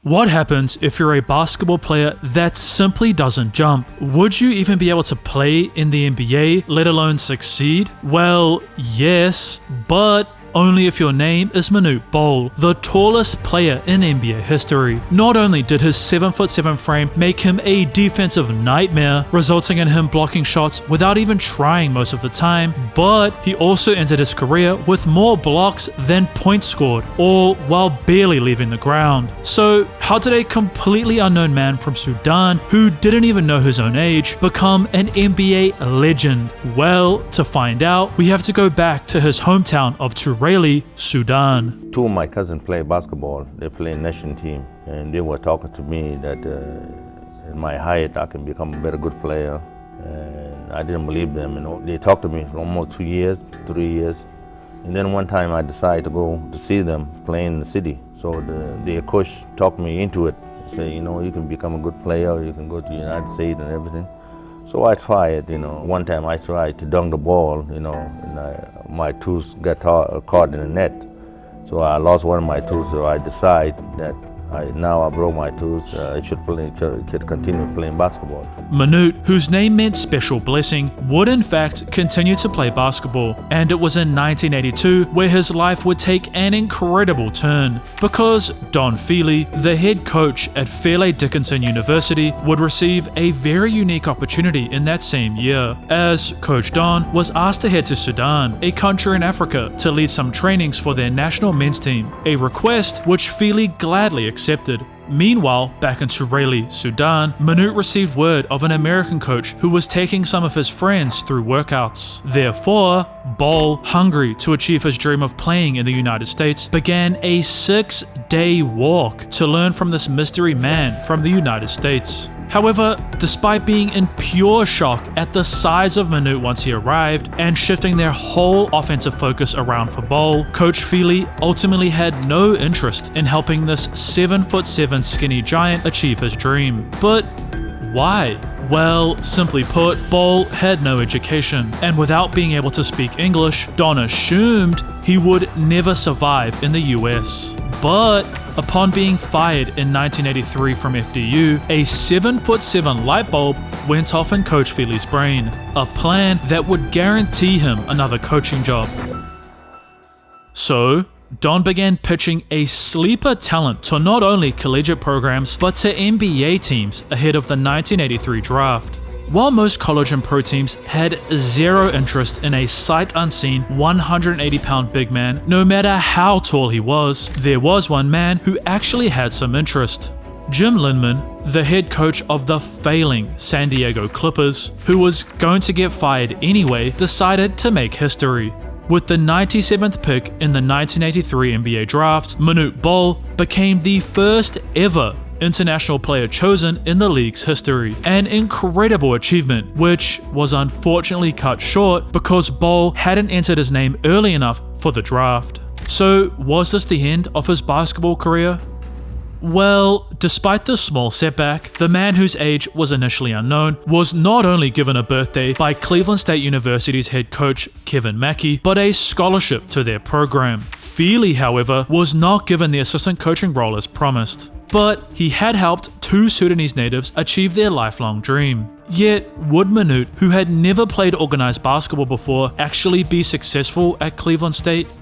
What happens if you're a basketball player that simply doesn't jump? Would you even be able to play in the NBA, let alone succeed? Well, yes, but only if your name is Manute Bol, the tallest player in NBA history. Not only did his 7'7" frame make him a defensive nightmare, resulting in him blocking shots without even trying most of the time, but he also ended his career with more blocks than points scored, all while barely leaving the ground. So how did a completely unknown man from Sudan, who didn't even know his own age, become an NBA legend? Well, to find out, we have to go back to his hometown of Sudan. Two of my cousins play basketball. They play national team, and they were talking to me that in my height I can become a very good player. And I didn't believe them. They talked to me for almost 2 years, 3 years, and then one time I decided to go to see them playing in the city. So their coach talked me into it. He said, you can become a good player. You can go to the United States and everything. So I tried, One time I tried to dunk the ball, and my tooth got caught in the net. So I lost one of my tooth, so I decided that now I broke my tooth, I should continue playing basketball. Manute, whose name meant special blessing, would in fact continue to play basketball, and it was in 1982 where his life would take an incredible turn, because Don Feely, the head coach at Fairleigh Dickinson University, would receive a very unique opportunity in that same year, as Coach Don was asked to head to Sudan, a country in Africa, to lead some trainings for their national men's team, a request which Feely gladly accepted. Meanwhile, back in Tribesman, Sudan, Manute received word of an American coach who was taking some of his friends through workouts. Therefore, Bol, hungry to achieve his dream of playing in the United States, began a 6-day walk to learn from this mystery man from the United States. However, despite being in pure shock at the size of Manute once he arrived and shifting their whole offensive focus around for Bol, Coach Feely ultimately had no interest in helping this 7'7" skinny giant achieve his dream. But why? Well, simply put, Bol had no education, and without being able to speak English, Don assumed he would never survive in the US. But upon being fired in 1983 from FDU, a 7'7" light bulb went off in Coach Feely's brain, a plan that would guarantee him another coaching job. So, Don began pitching a sleeper talent to not only collegiate programs, but to NBA teams ahead of the 1983 draft. While most college and pro teams had zero interest in a sight unseen 180-pound big man, no matter how tall he was, there was one man who actually had some interest. Jim Linman, the head coach of the failing San Diego Clippers, who was going to get fired anyway, decided to make history. With the 97th pick in the 1983 NBA draft, Manute Bol became the first ever international player chosen in the league's history. An incredible achievement, which was unfortunately cut short because Bol hadn't entered his name early enough for the draft. So was this the end of his basketball career? Well, despite the small setback, the man whose age was initially unknown was not only given a birthday by Cleveland State University's head coach Kevin Mackey, but a scholarship to their program. Feely, however, was not given the assistant coaching role as promised, but he had helped two Sudanese natives achieve their lifelong dream. Yet, would Manute, who had never played organized basketball before, actually be successful at Cleveland State?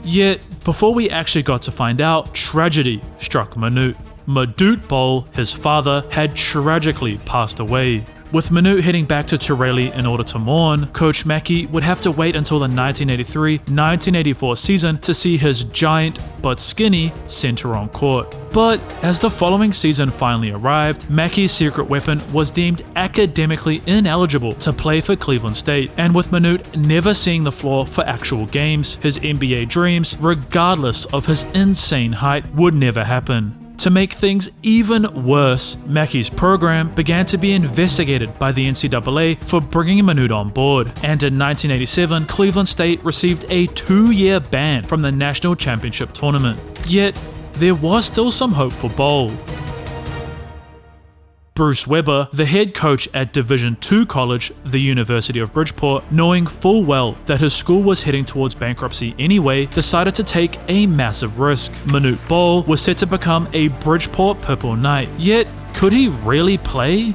Yet, before we actually got to find out, tragedy struck Manute. Manute Bol, his father, had tragically passed away. With Manute heading back to Tribesman in order to mourn, Coach Mackey would have to wait until the 1983-1984 season to see his giant but skinny center on court. But as the following season finally arrived, Mackey's secret weapon was deemed academically ineligible to play for Cleveland State, and with Manute never seeing the floor for actual games, his NBA dreams, regardless of his insane height, would never happen. To make things even worse, Mackey's program began to be investigated by the NCAA for bringing Manute on board, and in 1987, Cleveland State received a 2-year ban from the national championship tournament. Yet, there was still some hope for Bol. Bruce Weber, the head coach at Division II college, the University of Bridgeport, knowing full well that his school was heading towards bankruptcy anyway, decided to take a massive risk. Manute Bol was set to become a Bridgeport Purple Knight, yet could he really play?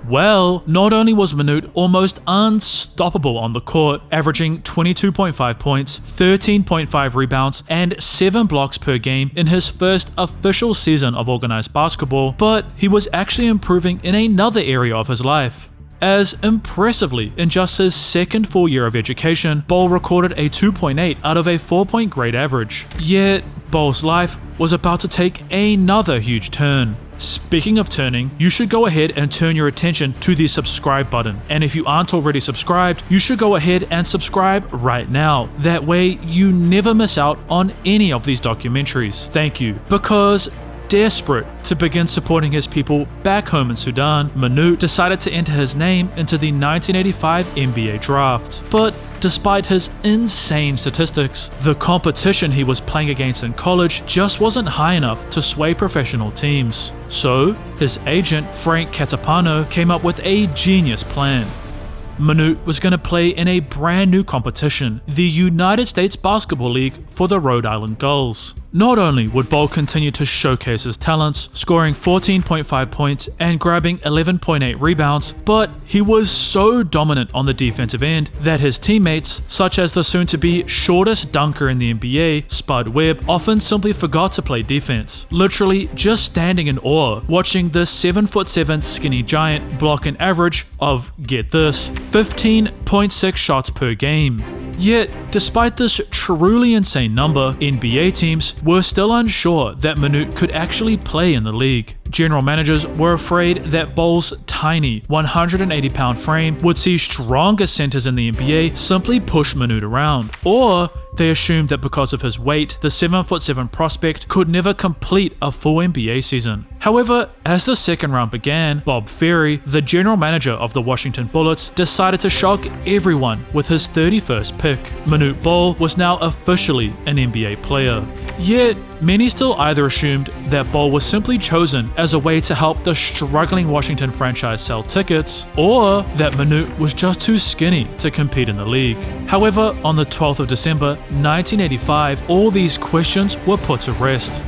Well, not only was Manute almost unstoppable on the court, averaging 22.5 points, 13.5 rebounds, and 7 blocks per game in his first official season of organized basketball, but he was actually improving in another area of his life. As impressively, in just his second full year of education, Bol recorded a 2.8 out of a 4-point grade average. Yet, Bol's life was about to take another huge turn. Speaking of turning, you should go ahead and turn your attention to the subscribe button. And if you aren't already subscribed, you should go ahead and subscribe right now. That way you never miss out on any of these documentaries. Thank you. Because desperate to begin supporting his people back home in Sudan, Manute decided to enter his name into the 1985 NBA draft. But despite his insane statistics, the competition he was playing against in college just wasn't high enough to sway professional teams. So, his agent, Frank Catapano, came up with a genius plan. Manute was going to play in a brand new competition, the United States Basketball League for the Rhode Island Gulls. Not only would Bol continue to showcase his talents, scoring 14.5 points and grabbing 11.8 rebounds, but he was so dominant on the defensive end that his teammates, such as the soon-to-be shortest dunker in the NBA, Spud Webb, often simply forgot to play defense, literally just standing in awe, watching this 7'7" skinny giant block an average of, get this, 15.6 shots per game. Yet, despite this truly insane number, NBA teams were still unsure that Manute could actually play in the league. General managers were afraid that Bol's tiny 180-pound frame would see stronger centers in the NBA simply push Manute around, or they assumed that because of his weight, the 7'7" prospect could never complete a full NBA season. However, as the second round began, Bob Ferry, the general manager of the Washington Bullets, decided to shock everyone with his 31st pick. Manute Bol was now officially an NBA player. Yet, many still either assumed that Bol was simply chosen as a way to help the struggling Washington franchise sell tickets, or that Manute was just too skinny to compete in the league. However, on the 12th of December 1985, all these questions were put to rest,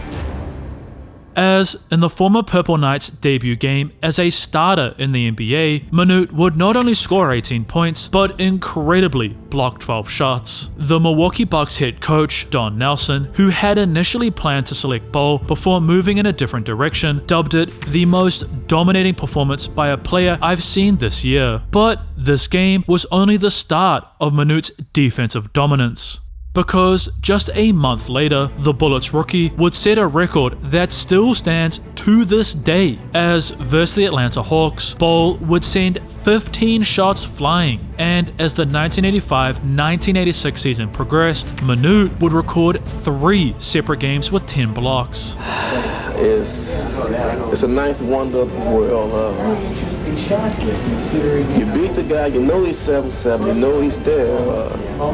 as in the former Purple Knights' debut game as a starter in the NBA, Manute would not only score 18 points, but incredibly block 12 shots. The Milwaukee Bucks head coach, Don Nelson, who had initially planned to select Bol before moving in a different direction, dubbed it the most dominating performance by a player I've seen this year. But this game was only the start of Manute's defensive dominance, because just a month later, the Bullets rookie would set a record that still stands to this day, as versus the Atlanta Hawks, Bol would send 15 shots flying, and as the 1985-1986 season progressed, Manute would record 3 separate games with 10 blocks. It's a ninth wonder of the world. You beat the guy, you know he's 7'7", you know he's there.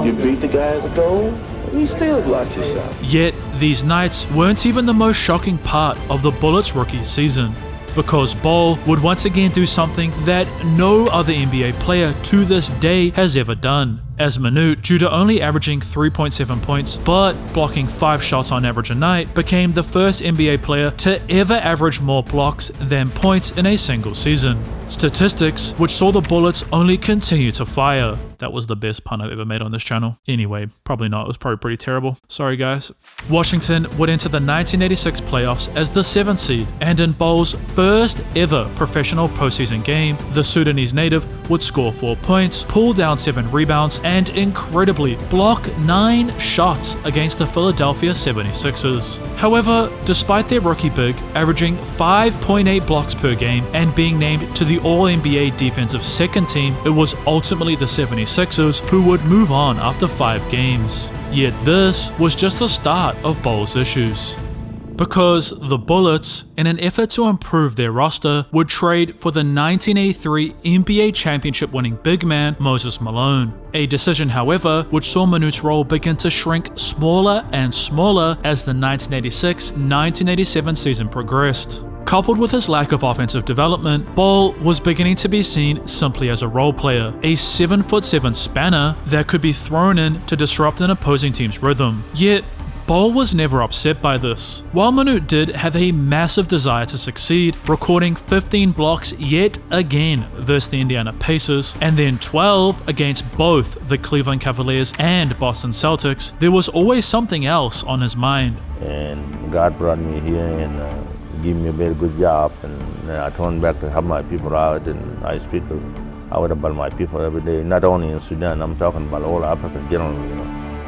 You beat the guy at the goal, he still blocks your shot. Yet, these nights weren't even the most shocking part of the Bullets rookie season, because Bol would once again do something that no other NBA player to this day has ever done, as Manute, due to only averaging 3.7 points but blocking 5 shots on average a night, became the first NBA player to ever average more blocks than points in a single season. Statistics which saw the Bullets only continue to fire. That was the best pun I've ever made on this channel. Anyway, probably not. It was probably pretty terrible. Sorry guys. Washington would enter the 1986 playoffs as the 7th seed, and in Bol's first ever professional postseason game, the Sudanese native would score 4 points, pull down 7 rebounds, and incredibly block 9 shots against the Philadelphia 76ers. However, despite their rookie big averaging 5.8 blocks per game and being named to the All-NBA defensive second team, it was ultimately the 76ers who would move on after 5 games. Yet this was just the start of Bol's issues, because the Bullets, in an effort to improve their roster, would trade for the 1983 NBA championship winning big man Moses Malone. A decision, however, which saw Manute's role begin to shrink smaller and smaller as the 1986-1987 season progressed. Coupled with his lack of offensive development, Bol was beginning to be seen simply as a role player, a 7'7" spanner that could be thrown in to disrupt an opposing team's rhythm. Yet, Bol was never upset by this. While Manute did have a massive desire to succeed, recording 15 blocks yet again versus the Indiana Pacers, and then 12 against both the Cleveland Cavaliers and Boston Celtics, there was always something else on his mind. And God brought me here and gave me a very good job, and I turned back to help my people out, and I speak out about my people every day, not only in Sudan, I'm talking about all Africa generally,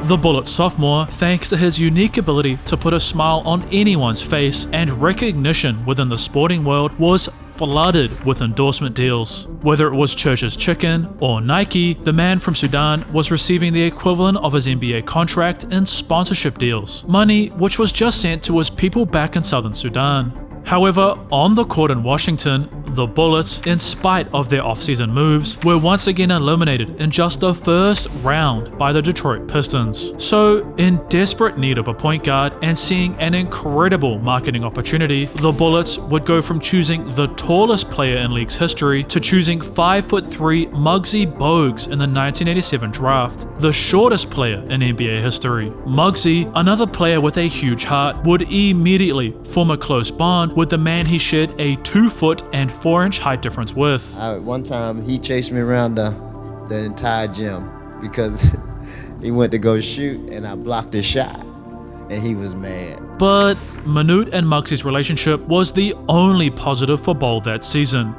The Bullet sophomore, thanks to his unique ability to put a smile on anyone's face and recognition within the sporting world, was flooded with endorsement deals. Whether it was Church's Chicken or Nike, the man from Sudan was receiving the equivalent of his NBA contract in sponsorship deals, money which was just sent to his people back in southern Sudan. However, on the court in Washington, the Bullets, in spite of their off-season moves, were once again eliminated in just the first round by the Detroit Pistons. So, in desperate need of a point guard and seeing an incredible marketing opportunity, the Bullets would go from choosing the tallest player in league's history to choosing 5'3" Muggsy Bogues in the 1987 draft, the shortest player in NBA history. Muggsy, another player with a huge heart, would immediately form a close bond with the man he shared a 2 foot and 4-inch height difference with. One time he chased me around the entire gym because he went to go shoot and I blocked his shot and he was mad. But Manute and Muggsy's relationship was the only positive for Bol that season.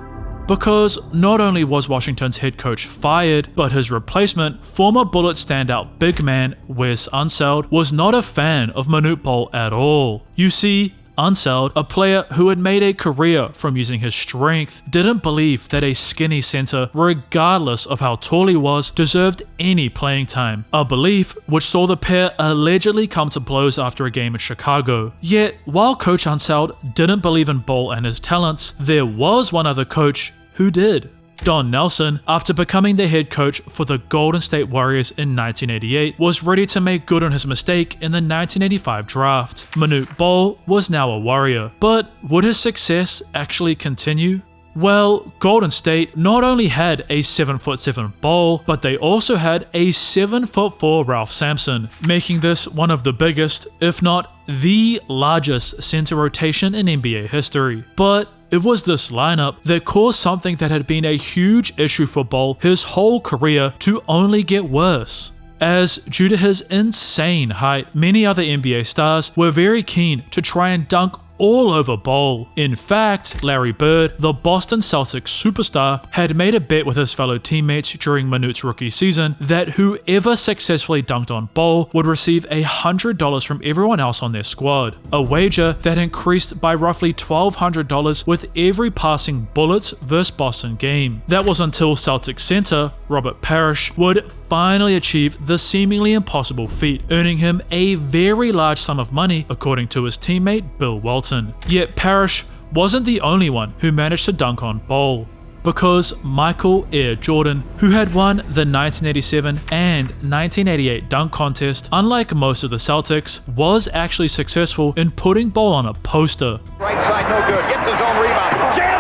Because not only was Washington's head coach fired, but his replacement, former Bullet standout big man Wes Unseld, was not a fan of Manute Bol at all. You see, Unseld, a player who had made a career from using his strength, didn't believe that a skinny center, regardless of how tall he was, deserved any playing time, a belief which saw the pair allegedly come to blows after a game in Chicago. Yet, while Coach Unseld didn't believe in Bol and his talents, there was one other coach who did. Don Nelson, after becoming the head coach for the Golden State Warriors in 1988, was ready to make good on his mistake in the 1985 draft. Manute Bol was now a Warrior, but would his success actually continue? Well, Golden State not only had a 7'7" Bol, but they also had a 7'4" Ralph Sampson, making this one of the biggest, if not the largest, center rotation in NBA history. But it was this lineup that caused something that had been a huge issue for Bol his whole career to only get worse. As due to his insane height, many other NBA stars were very keen to try and dunk all over Bol. In fact, Larry Bird, the Boston Celtics superstar, had made a bet with his fellow teammates during Manute's rookie season that whoever successfully dunked on Bol would receive $100 from everyone else on their squad, a wager that increased by roughly $1,200 with every passing Bullets vs Boston game. That was until Celtics center Robert Parrish would finally achieve the seemingly impossible feat, earning him a very large sum of money according to his teammate Bill Walton. Yet Parrish wasn't the only one who managed to dunk on Bol, because Michael Air Jordan, who had won the 1987 and 1988 dunk contest, unlike most of the Celtics, was actually successful in putting Bol on a poster. Right side, no good. Gets his own rebound. Jam!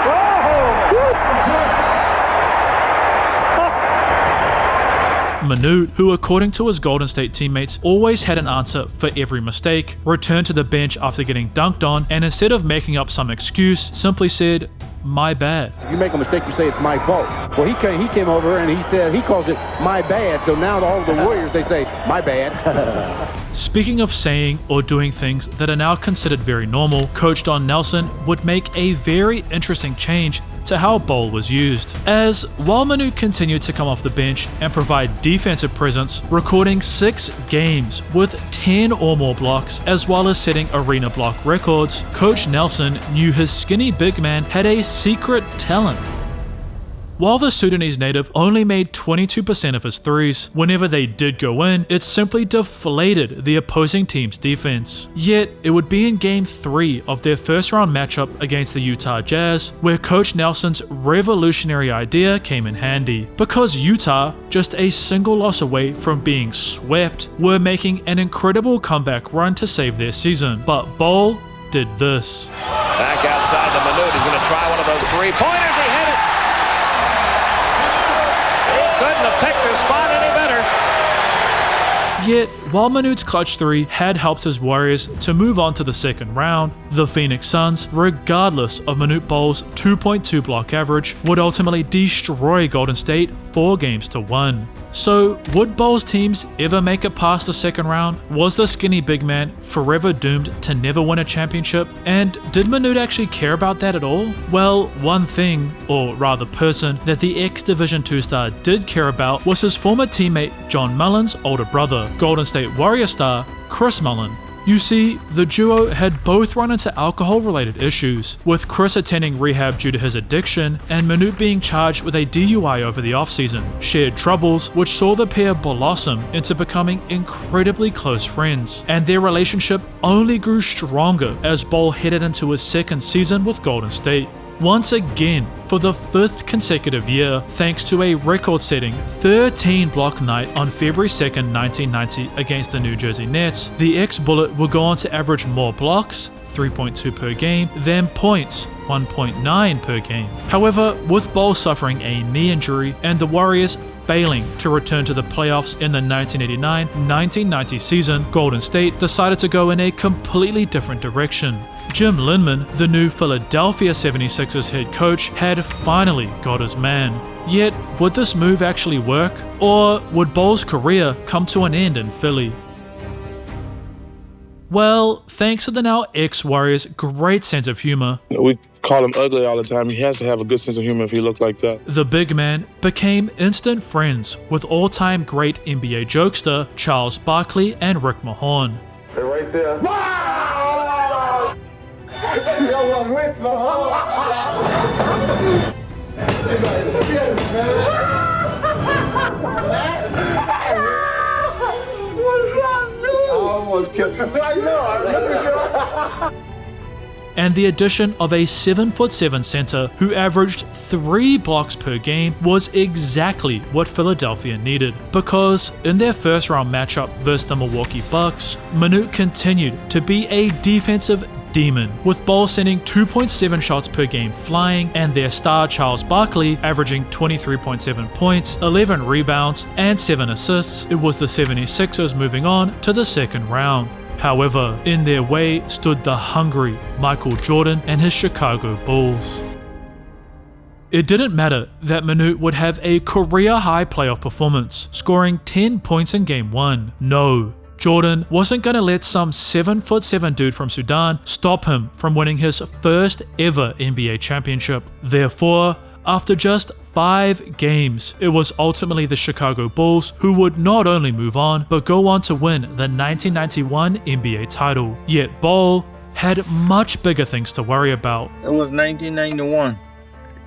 Manute, who according to his Golden State teammates always had an answer for every mistake, returned to the bench after getting dunked on, and instead of making up some excuse, simply said, "My bad." If you make a mistake, you say it's my fault. Well, he came over and he calls it my bad. So now all the Warriors, they say, my bad. Speaking of saying or doing things that are now considered very normal, Coach Don Nelson would make a very interesting change to how Bol was used, as while Manute continued to come off the bench and provide defensive presence, recording 6 games with 10 or more blocks, as well as setting arena block records, Coach Nelson knew his skinny big man had a secret talent. While the Sudanese native only made 22% of his threes, whenever they did go in, it simply deflated the opposing team's defense. Yet, it would be in Game 3 of their first round matchup against the Utah Jazz where Coach Nelson's revolutionary idea came in handy. Because Utah, just a single loss away from being swept, were making an incredible comeback run to save their season. But Bol did this. Back outside to Manute. He's going to try one of those three-pointers. He hit it. He couldn't have picked his spot any better. Yet, while Manute's clutch three had helped his Warriors to move on to the second round, the Phoenix Suns, regardless of Manute Bol's 2.2 block average, would ultimately destroy Golden State 4-1. So, would Bol's teams ever make it past the second round? Was the skinny big man forever doomed to never win a championship? And did Manute actually care about that at all? Well, one thing, or rather person, that the ex-Division II star did care about was his former teammate John Mullen's older brother, Golden State Warrior star Chris Mullin. You see, the duo had both run into alcohol-related issues, with Chris attending rehab due to his addiction and Manute being charged with a DUI over the offseason. Shared troubles, which saw the pair blossom into becoming incredibly close friends, and their relationship only grew stronger as Bol headed into his second season with Golden State. Once again, for the 5th consecutive year, thanks to a record-setting 13-block night on February 2nd, 1990 against the New Jersey Nets, the ex-Bullet will go on to average more blocks, 3.2 per game, than points, 1.9 per game. However, with Bol suffering a knee injury and the Warriors failing to return to the playoffs in the 1989-1990 season, Golden State decided to go in a completely different direction. Jim Linman, the new Philadelphia 76ers head coach, had finally got his man. Yet, would this move actually work? Or would Bol's career come to an end in Philly? Well, thanks to the now ex-Warriors' great sense of humor, we call him ugly all the time. He has to have a good sense of humor if he looks like that. The big man became instant friends with all-time great NBA jokester Charles Barkley and Rick Mahorn. They're right there. Yo, I'm with Mahorn. What's up, dude? I almost killed him. I know. And the addition of a 7'7" center who averaged 3 blocks per game was exactly what Philadelphia needed, because in their first round matchup versus the Milwaukee Bucks, Manute continued to be a defensive demon, with Bol sending 2.7 shots per game flying and their star Charles Barkley averaging 23.7 points, 11 rebounds, and 7 assists. It was the 76ers moving on to the second round. However, in their way stood the hungry Michael Jordan and his Chicago Bulls. It didn't matter that Manute would have a career-high playoff performance, scoring 10 points in Game 1. No, Jordan wasn't going to let some 7'7" dude from Sudan stop him from winning his first ever NBA championship. Therefore, after just 5 games, it was ultimately the Chicago Bulls who would not only move on, but go on to win the 1991 NBA title. Yet Bol had much bigger things to worry about. It was 1991.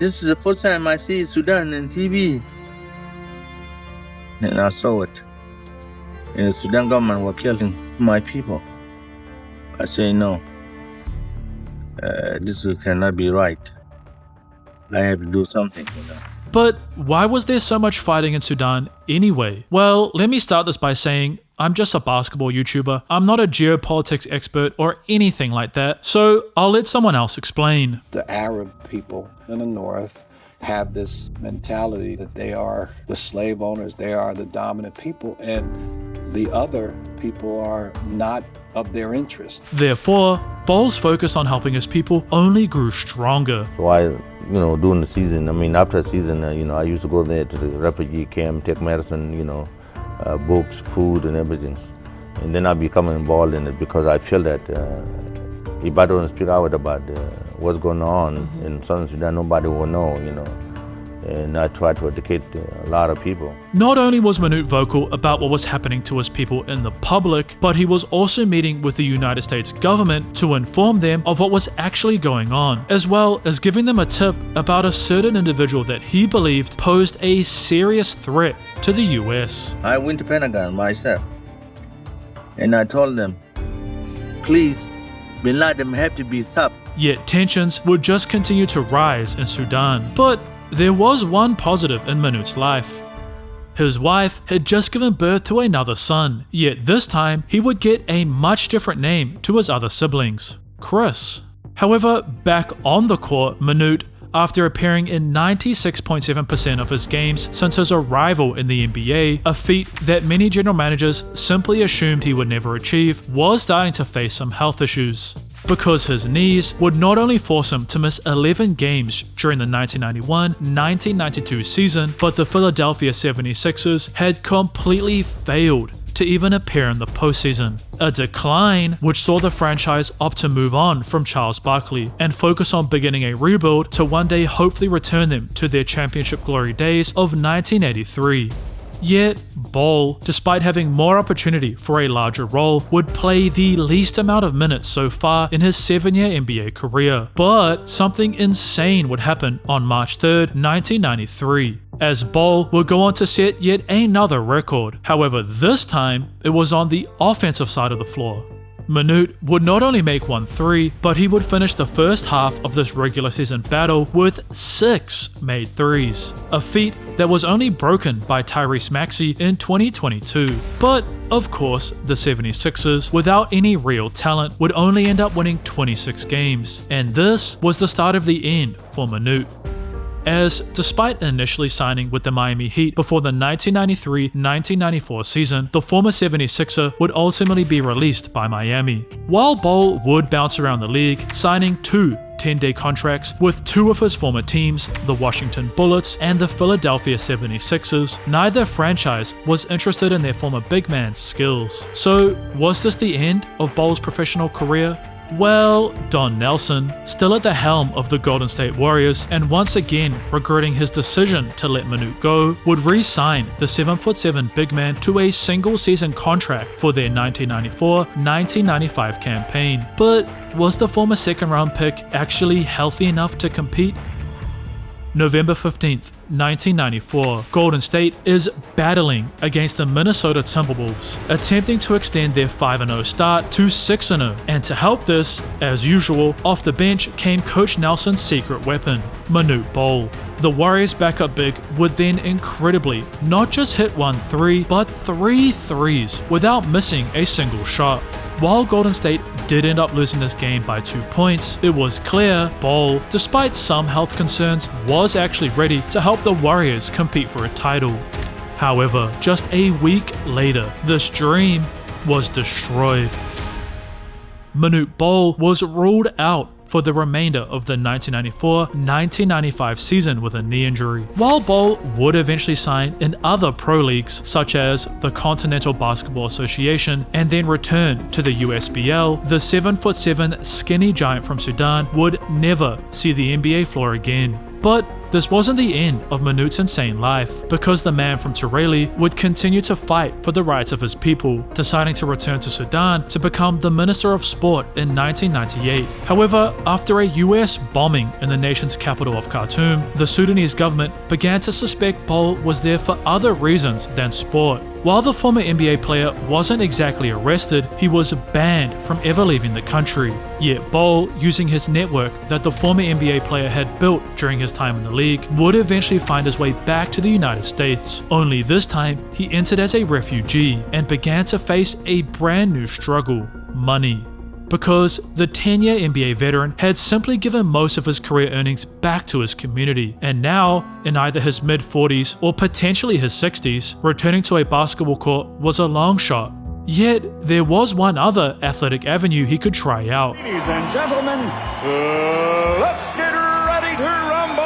This is the first time I see Sudan on TV. And I saw it. And the Sudan government were killing my people. I say no. This cannot be right. I have to do something. But why was there so much fighting in Sudan anyway? Well, let me start this by saying I'm just a basketball YouTuber. I'm not a geopolitics expert or anything like that, so I'll let someone else explain. The Arab people in the north have this mentality that they are the slave owners, they are the dominant people, and the other people are not of their interest. Therefore, Bol's focus on helping his people only grew stronger. So during the season, after the season, I used to go there to the refugee camp, take medicine, books, food, and everything. And then I become involved in it because I feel that if I don't speak out about what's going on in Southern Sudan, nobody will know, And I try to educate a lot of people. Not only was Manute vocal about what was happening to his people in the public, but he was also meeting with the United States government to inform them of what was actually going on, as well as giving them a tip about a certain individual that he believed posed a serious threat to the US. I went to Pentagon myself, and I told them, please, Bin Laden have to be stopped. Yet tensions would just continue to rise in Sudan. But there was one positive in Manute's life. His wife had just given birth to another son, yet this time he would get a much different name to his other siblings. Chris. However, back on the court, Manute, after appearing in 96.7% of his games since his arrival in the NBA, a feat that many general managers simply assumed he would never achieve, was starting to face some health issues. Because his knees would not only force him to miss 11 games during the 1991-1992 season, but the Philadelphia 76ers had completely failed to even appear in the postseason. A decline which saw the franchise opt to move on from Charles Barkley and focus on beginning a rebuild to one day hopefully return them to their championship glory days of 1983. Yet, Bol, despite having more opportunity for a larger role, would play the least amount of minutes so far in his 7-year NBA career. But something insane would happen on March 3rd, 1993, as Bol would go on to set yet another record. However, this time, it was on the offensive side of the floor. Manute would not only make 1 3, but he would finish the first half of this regular season battle with 6 made threes, a feat that was only broken by Tyrese Maxey in 2022. But, of course, the 76ers, without any real talent, would only end up winning 26 games, and this was the start of the end for Manute. As, despite initially signing with the Miami Heat before the 1993-1994 season, the former 76er would ultimately be released by Miami. While Bol would bounce around the league, signing 2 10-day contracts with 2 of his former teams, the Washington Bullets and the Philadelphia 76ers, neither franchise was interested in their former big man's skills. So, was this the end of Bol's professional career? Well, Don Nelson, still at the helm of the Golden State Warriors and once again regretting his decision to let Manute go, would re-sign the 7'7" big man to a single-season contract for their 1994-1995 campaign. But was the former second-round pick actually healthy enough to compete? November 15th, 1994, Golden State is battling against the Minnesota Timberwolves, attempting to extend their 5-0 start to 6-0, and to help this, as usual, off the bench came Coach Nelson's secret weapon, Manute Bol. The Warriors' backup big would then incredibly not just hit 1 3, but 3 threes without missing a single shot. While Golden State did end up losing this game by 2 points, it was clear Bol, despite some health concerns, was actually ready to help the Warriors compete for a title. However, just a week later, this dream was destroyed. Manute Bol was ruled out for the remainder of the 1994-1995 season with a knee injury. While Bol would eventually sign in other pro leagues such as the Continental Basketball Association and then return to the USBL, the 7'7" skinny giant from Sudan would never see the NBA floor again. But this wasn't the end of Manute's insane life, because the man from Tureli would continue to fight for the rights of his people, deciding to return to Sudan to become the Minister of Sport in 1998. However, after a US bombing in the nation's capital of Khartoum, the Sudanese government began to suspect Bol was there for other reasons than sport. While the former NBA player wasn't exactly arrested, he was banned from ever leaving the country. Yet Bol, using his network that the former NBA player had built during his time in the league, would eventually find his way back to the United States. Only this time, he entered as a refugee and began to face a brand new struggle: money. Because the 10-year NBA veteran had simply given most of his career earnings back to his community, and now, in either his mid-40s or potentially his 60s, returning to a basketball court was a long shot. Yet, there was one other athletic avenue he could try out. Ladies and gentlemen, let's get ready to rumble!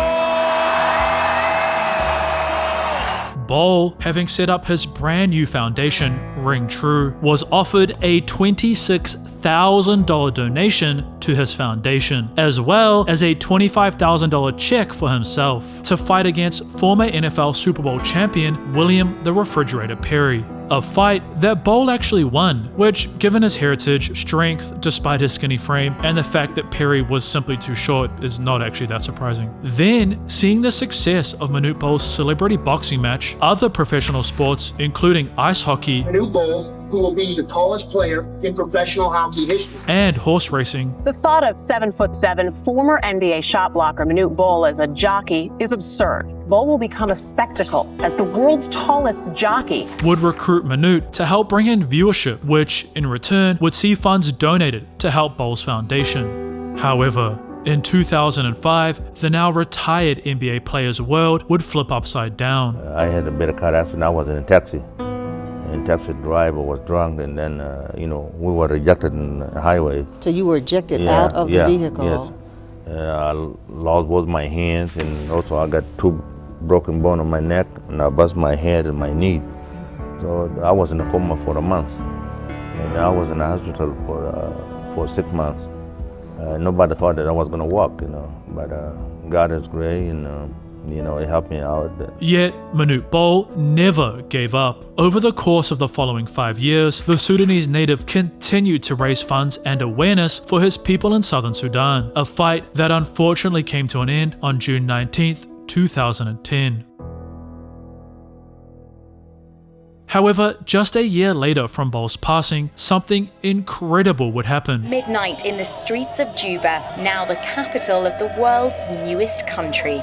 Bol, having set up his brand new foundation, Ring True, was offered a $26,000 donation to his foundation, as well as a $25,000 check for himself to fight against former NFL Super Bowl champion William the Refrigerator Perry. A fight that Bol actually won, which, given his heritage, strength despite his skinny frame, and the fact that Perry was simply too short, is not actually that surprising. Then, seeing the success of Manute Bol's celebrity boxing match, other professional sports, including ice hockey, Manute Bol, who will be the tallest player in professional hockey history. And horse racing. The thought of 7'7" former NBA shot blocker Manute Bol as a jockey is absurd. Bol will become a spectacle as the world's tallest jockey. Would recruit Manute to help bring in viewership, which in return would see funds donated to help Bol's foundation. However, in 2005, the now retired NBA player's world would flip upside down. I had a bit of car accident. I was in a taxi. And taxi driver was drunk, and then, we were ejected on the highway. So you were ejected out of the vehicle? Yes. I lost both my hands, and also I got 2 broken bones on my neck, and I bust my head and my knee. So I was in a coma for a month. And I was in the hospital for 6 months. Nobody thought that I was going to walk, but God is great, and it helped me out. Yet, Manute Bol never gave up. Over the course of the following 5 years, the Sudanese native continued to raise funds and awareness for his people in southern Sudan, a fight that unfortunately came to an end on June 19th, 2010. However, just a year later from Bol's passing, something incredible would happen. Midnight in the streets of Juba, now the capital of the world's newest country.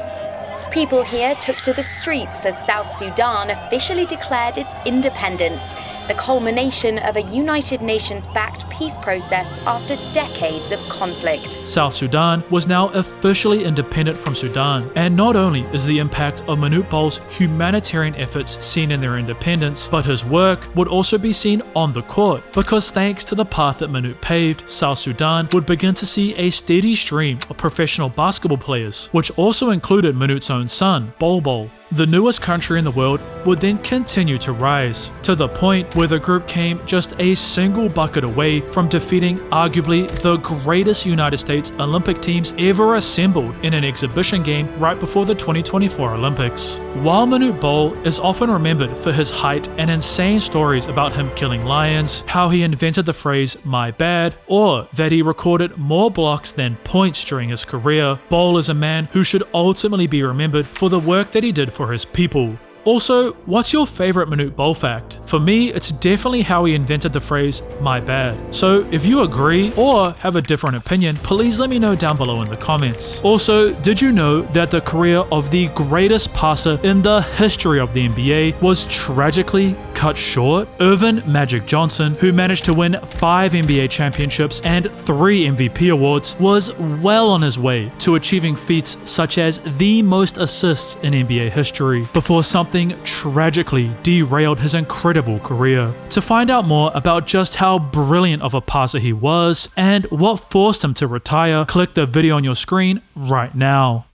People here took to the streets as South Sudan officially declared its independence, the culmination of a United Nations-backed peace process after decades of conflict. South Sudan was now officially independent from Sudan, and not only is the impact of Manute Bol's humanitarian efforts seen in their independence, but his work would also be seen on the court, because thanks to the path that Manute paved, South Sudan would begin to see a steady stream of professional basketball players, which also included Manute's own son, Bol. The newest country in the world would then continue to rise, to the point where the group came just a single bucket away from defeating arguably the greatest United States Olympic teams ever assembled in an exhibition game right before the 2024 Olympics. While Manute Bol is often remembered for his height and insane stories about him killing lions, how he invented the phrase "my bad," or that he recorded more blocks than points during his career, Bol is a man who should ultimately be remembered for the work that he did for his people. Also, what's your favorite Manute Bol fact? For me, it's definitely how he invented the phrase, "my bad." So if you agree or have a different opinion, please let me know down below in the comments. Also, did you know that the career of the greatest passer in the history of the NBA was tragically cut short? Earvin "Magic" Johnson, who managed to win 5 NBA championships and 3 MVP awards, was well on his way to achieving feats such as the most assists in NBA history, before something tragically derailed his incredible career. To find out more about just how brilliant of a passer he was and what forced him to retire, click the video on your screen right now.